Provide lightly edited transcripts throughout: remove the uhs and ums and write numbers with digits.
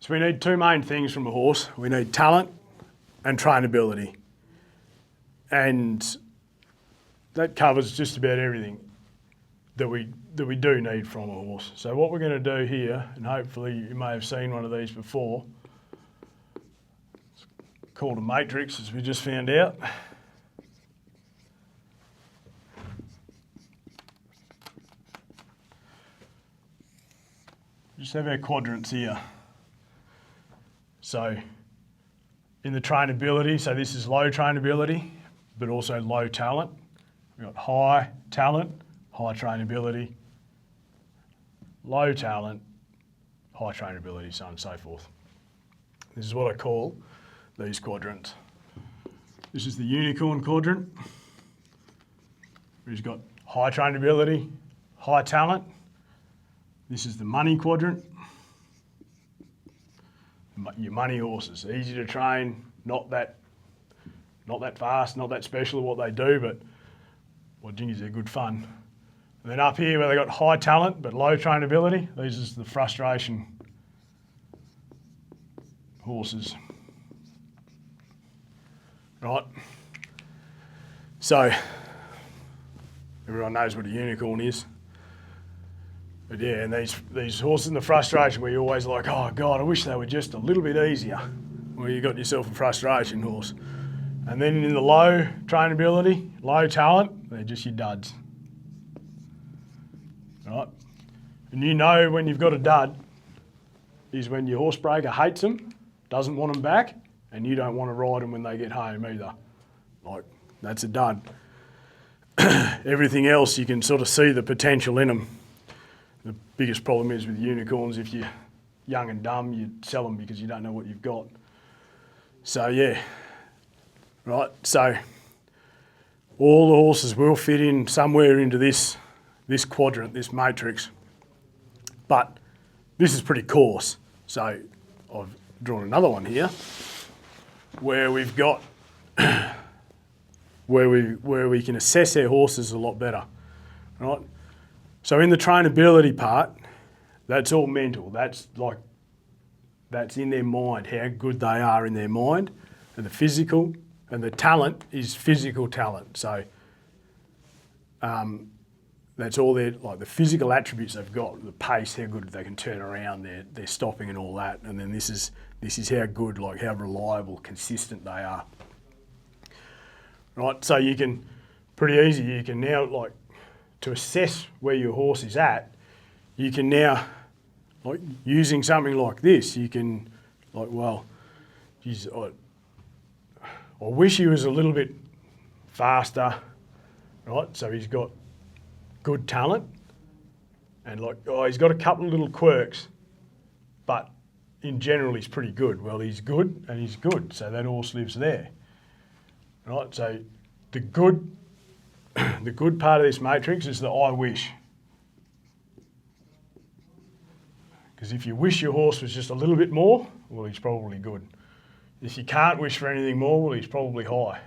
So we need two main things from a horse. We need talent and trainability. And that covers just about everything that we do need from a horse. So what we're going to do here, and hopefully you may have seen one of these before, it's called a matrix, as we just found out. Just have our quadrants here. So in the trainability, so this is low trainability, but also low talent. We've got high talent, high trainability, low talent, high trainability, so on and so forth. This is what I call these quadrants. This is the unicorn quadrant. We've got high trainability, high talent. This is the money quadrant. Your money horses, easy to train, not that fast, not that special at what they do, but well, jingies, they're good fun. And then up here where they got high talent but low trainability, these is the frustration horses. Right. So everyone knows what a unicorn is. But yeah, and these horses in the frustration where you're always like, oh God, I wish they were just a little bit easier. Well, you got yourself a frustration horse. And then in the low trainability, low talent, they're just your duds. Right? And you know when you've got a dud is when your horse breaker hates them, doesn't want them back, and you don't want to ride them when they get home either. Like, that's a dud. Everything else, you can sort of see the potential in them. The biggest problem is with unicorns, if you're young and dumb, you sell them because you don't know what you've got. So yeah, right, so all the horses will fit in somewhere into this quadrant, this matrix, but this is pretty coarse. So I've drawn another one here where we've got, where we can assess our horses a lot better, right? So in the trainability part, that's all mental. That's in their mind, how good they are in their mind, and the physical, and the talent is physical talent. So that's all their, like the physical attributes they've got, the pace, how good they can turn around, their stopping and all that. And then this is how good, like how reliable, consistent they are. Right, so you can, pretty easy, you can now like, to assess where your horse is at, you can now, like using something like this, you can, like, well, geez, I wish he was a little bit faster, right? So he's got good talent and like, oh, he's got a couple of little quirks, but in general, he's pretty good. Well, he's good and he's good, so that horse lives there, right? So the good part of this matrix is the I wish. Because if you wish your horse was just a little bit more, well, he's probably good. If you can't wish for anything more, well, he's probably high.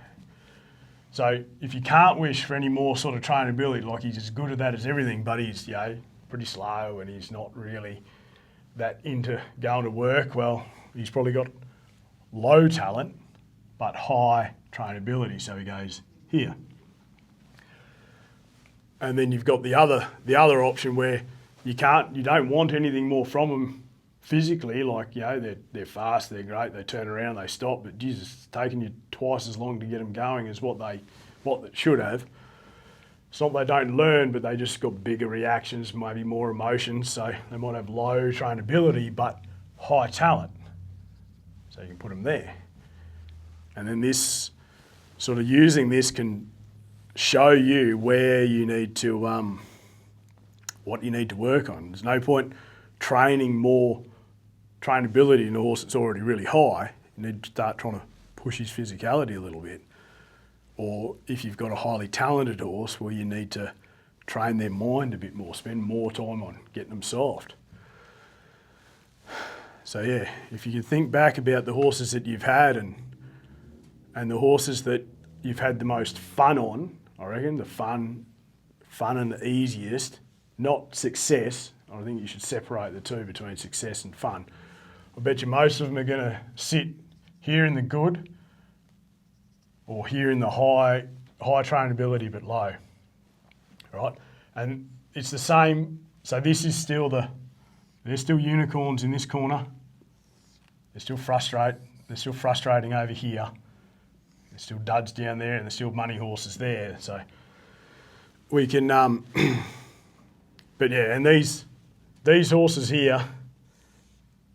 So if you can't wish for any more sort of trainability, like he's as good at that as everything, but he's, pretty slow and he's not really that into going to work, well, he's probably got low talent, but high trainability. So he goes here. And then you've got the other option where you don't want anything more from them physically, like, they're fast, they're great, they turn around, they stop, but Jesus, it's taking you twice as long to get them going as what they should have. It's not they don't learn, but they just got bigger reactions, maybe more emotions, so they might have low trainability, but high talent. So you can put them there. And then this, sort of using this can show you where you need to, what you need to work on. There's no point training more trainability in a horse that's already really high. You need to start trying to push his physicality a little bit. Or if you've got a highly talented horse, well, you need to train their mind a bit more, spend more time on getting them soft. So yeah, if you can think back about the horses that you've had and the horses that you've had the most fun on, I reckon, the fun and the easiest, not success. I think you should separate the two between success and fun. I bet you most of them are going to sit here in the good or here in the high trainability but low, right? And it's the same. So this is still they're still unicorns in this corner. They're still frustrating over here. There's still duds down there and there's still money horses there. So we can, but yeah, and these horses here,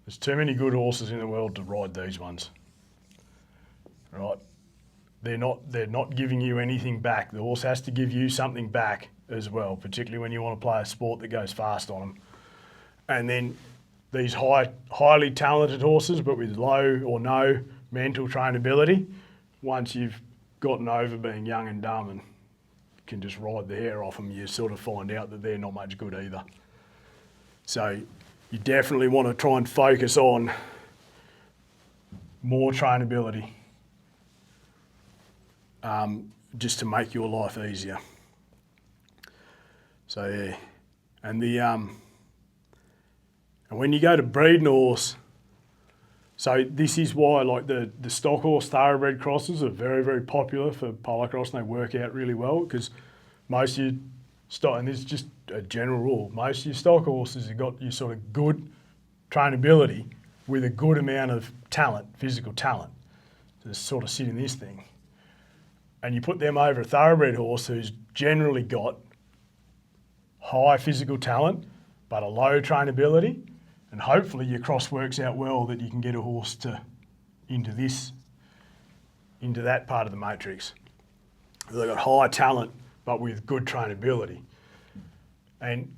there's too many good horses in the world to ride these ones, right? They're not giving you anything back. The horse has to give you something back as well, particularly when you want to play a sport that goes fast on them. And then these highly talented horses, but with low or no mental trainability, once you've gotten over being young and dumb and can just ride the hair off them, you sort of find out that they're not much good either. So you definitely want to try and focus on more trainability, just to make your life easier. So yeah, and and when you go to breeding a horse, so this is why like the stock horse thoroughbred crosses are very, very popular for polo cross, and they work out really well because most of your stock, and this is just a general rule, most of your stock horses have got your sort of good trainability with a good amount of talent, physical talent, to sort of sit in this thing. And you put them over a thoroughbred horse who's generally got high physical talent but a low trainability, and hopefully your cross works out well that you can get a horse into that part of the matrix. They've got high talent but with good trainability. And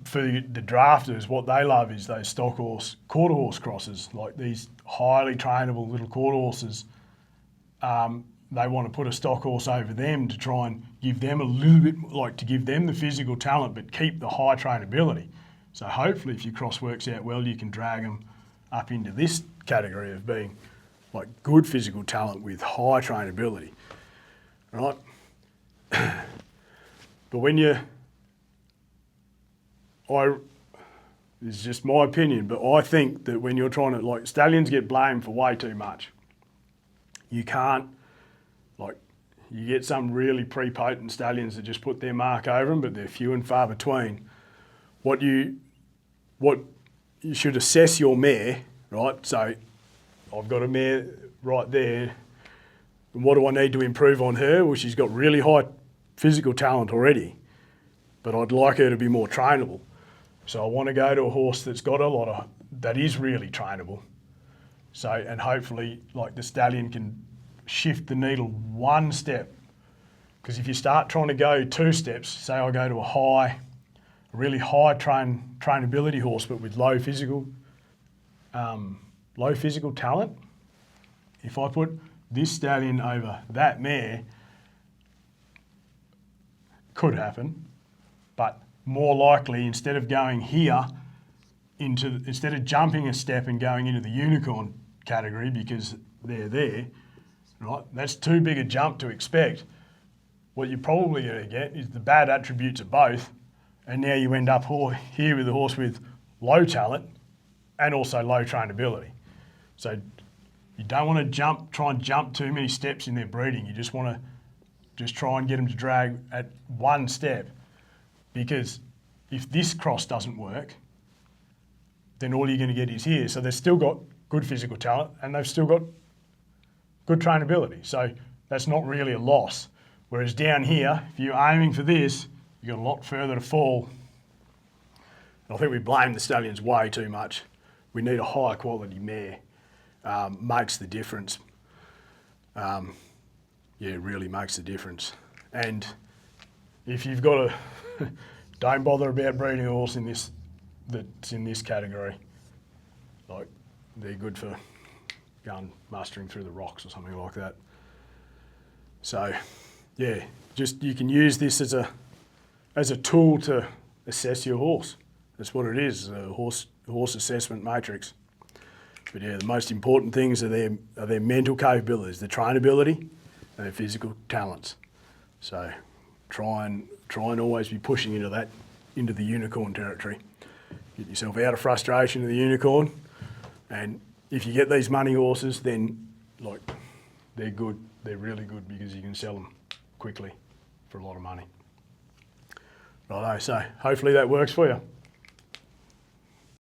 for the drafters, what they love is those stock horse, quarter horse crosses, like these highly trainable little quarter horses. They want to put a stock horse over them to try and give them a little bit, like to give them the physical talent but keep the high trainability. So hopefully if your cross works out well, you can drag them up into this category of being like good physical talent with high trainability, right? But when this is just my opinion, but I think that when you're trying to, like, stallions get blamed for way too much. You can't, like, you get some really prepotent stallions that just put their mark over them, but they're few and far between. What you should assess your mare, right? So I've got a mare right there. And what do I need to improve on her? Well, she's got really high physical talent already, but I'd like her to be more trainable. So I want to go to a horse that's got that is really trainable. So, and hopefully like the stallion can shift the needle one step. Because if you start trying to go 2 steps, say I go to a really high trainability horse, but with low physical talent, if I put this stallion over that mare, could happen, but more likely, instead of going here instead of jumping a step and going into the unicorn category because they're there, right? That's too big a jump to expect. What you're probably going to get is the bad attributes of both, and now you end up here with a horse with low talent and also low trainability. So you don't want to try and jump too many steps in their breeding. You just want to try and get them to drag at one step, because if this cross doesn't work, then all you're going to get is here. So they've still got good physical talent and they've still got good trainability. So that's not really a loss. Whereas down here, if you're aiming for this, you've got a lot further to fall. And I think we blame the stallions way too much. We need a high quality mare. Makes the difference. It really makes the difference. And if you've got don't bother about breeding a horse that's in this category. Like, they're good for going mustering through the rocks or something like that. So, yeah, just you can use this as a tool to assess your horse. That's what it is, a horse assessment matrix. But yeah, the most important things are their mental capabilities, their trainability, and their physical talents. So try and always be pushing into the unicorn territory. Get yourself out of frustration of the unicorn, And if you get these money horses, then like they're good. They're really good because you can sell them quickly for a lot of money. Righto, so hopefully that works for you.